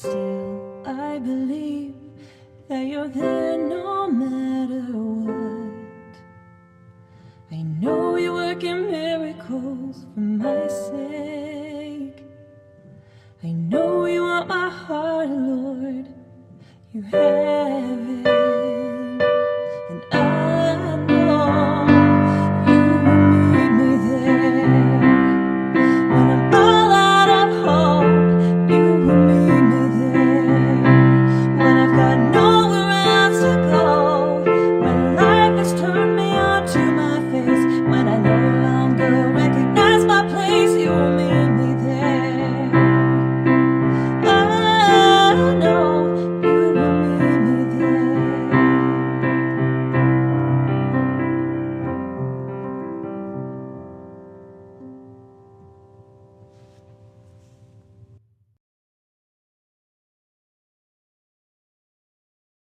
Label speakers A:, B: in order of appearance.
A: still I believe that you're there no matter what. I know you're working miracles for my sake. I know you want my heart, Lord, you have it.